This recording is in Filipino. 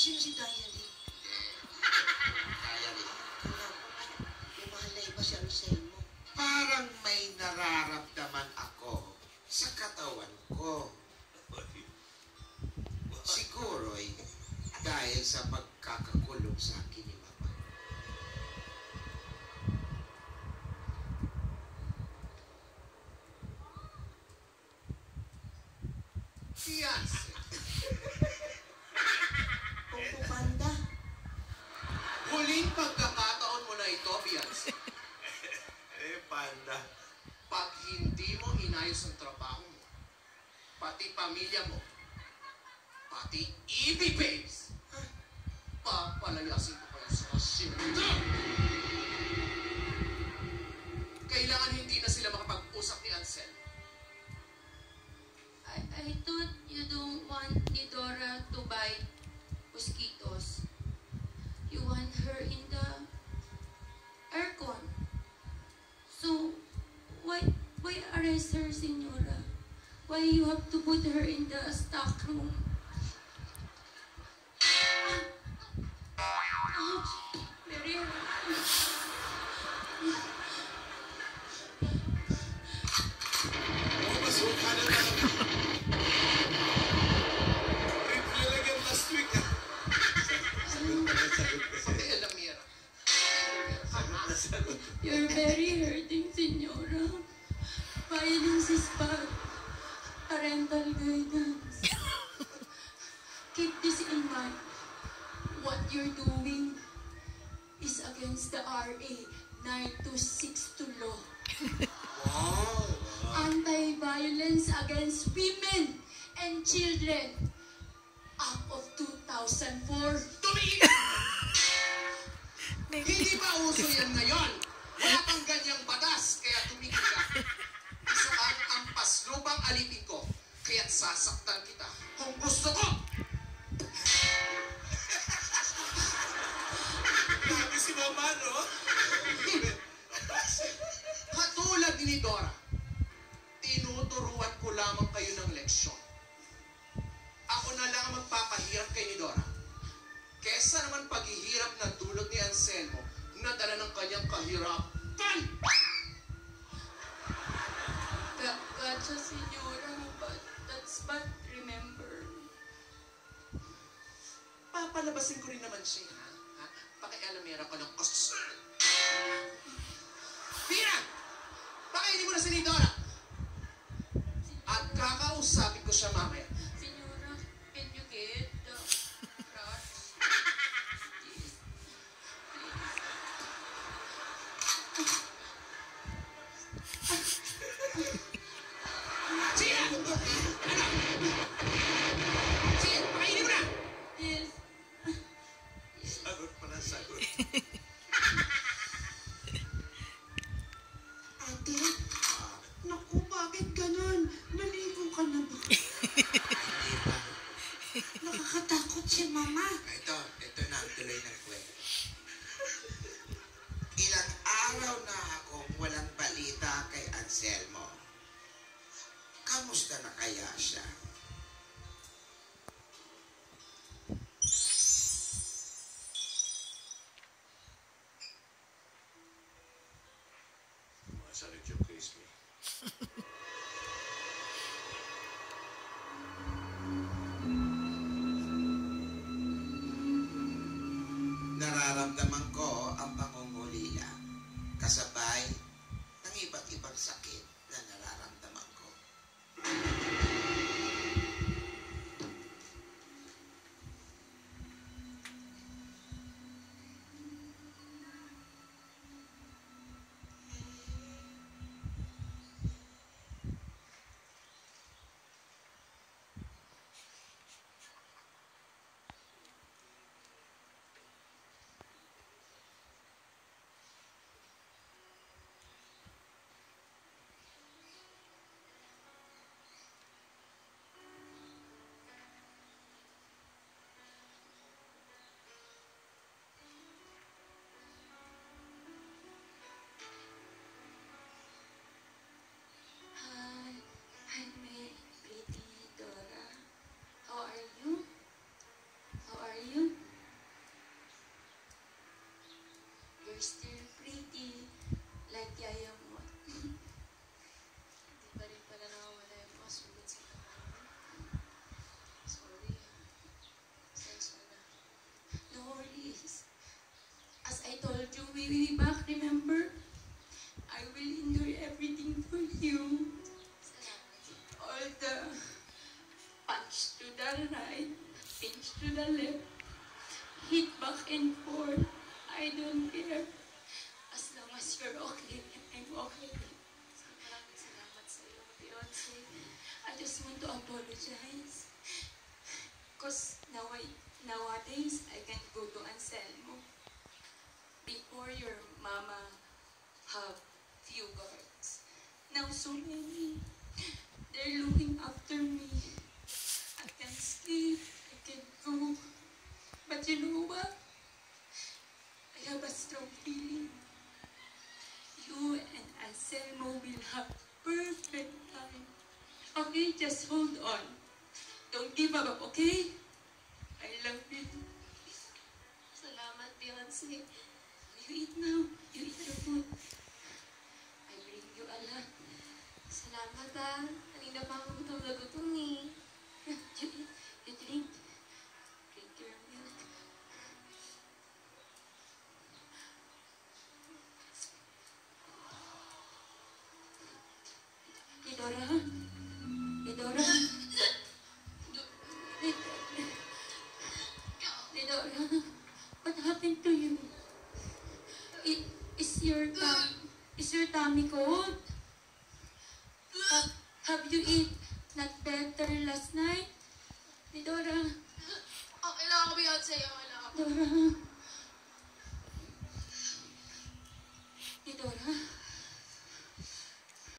Sino si Diary? Diary. Yung mahal na iba si Anselmo. Parang may nararamdaman ako sa katawan ko. Siguro'y dahil sa pagkakakulong sa akin ni Mama. Fiancé. Kung Panda. Huling pagkakataon mo na ito, Fiancé. Panda. Pag hindi mo inayos ang trabaho mo, pati pamilya mo, pati EB Babes, papalayasin ko kayo sa kasinta. Kailangan hindi na sila makapag-usap ni Ansel. I thought you don't want ni Dora to bite mosquitoes. You want her in the aircon. So, why arrest her, Senora? Why you have to put her in the stock room? Ouch! Very Masuka na lang. Review lang yan last week. Pati Elamira. You're very hurting, Senora. Violence is bad. Parental guidance. Keep this in mind. What you're doing is against the RA 9262 law. Wow! Anti-Violence Against Women and Children, Act of 2004. Tumigil! Hindi ba uso yan ngayon? Wala pang ganyang batas, kaya tumigil ka. Isa kang ampas lubang alipin ko, kaya't sasaktan kita kung gusto ko. Grabe si Mama, no? Katulad ni Dora, tinuturuan ko lamang kayo ng leksyon. Ako na lang ang magpapahirap kay ni Dora. Kesa naman paghihirap na dulot ni Anselmo na dala ng kanyang kahirapan. Gotcha, Senora, but that's bad, remember. Papalabasin ko rin naman siya, ha? Pakialamera ko ng concern. Pina! Baka hindi mo na si ni Dora. At kakausapin ko siya mamaya. Senora, can you get the brush? Please. Siya! Ano? Siya! Pakainin mo na! Yes. Sagot pa na sagot. Ate, naku the right, pinch to the left, hit back and forth. I don't care. As long as you're okay, I'm okay. Maraming salamat sa iyo, Beyonce. I just want to apologize. Because nowadays, I can go to Anselmo. Before your mama have few guards. Now so many. They're looking after me. I can sleep. I can go. But you know what? I have a strong feeling. You and Anselmo will have perfect time. Okay, just hold on. Don't give up, okay? I love you. Salamat, Beyonce. You eat now. You eat your food. I bring you a lot. Salamat ah. Kanina pa ako gutom na gutom eh. You eat. You drink. Drink your milk. Lidora? Lidora? Lidora? What happened to you? Is your tummy cold? Have you eat not better last night? Lidora? Okay lang ako, Beyonce. Okay lang ako. Dora?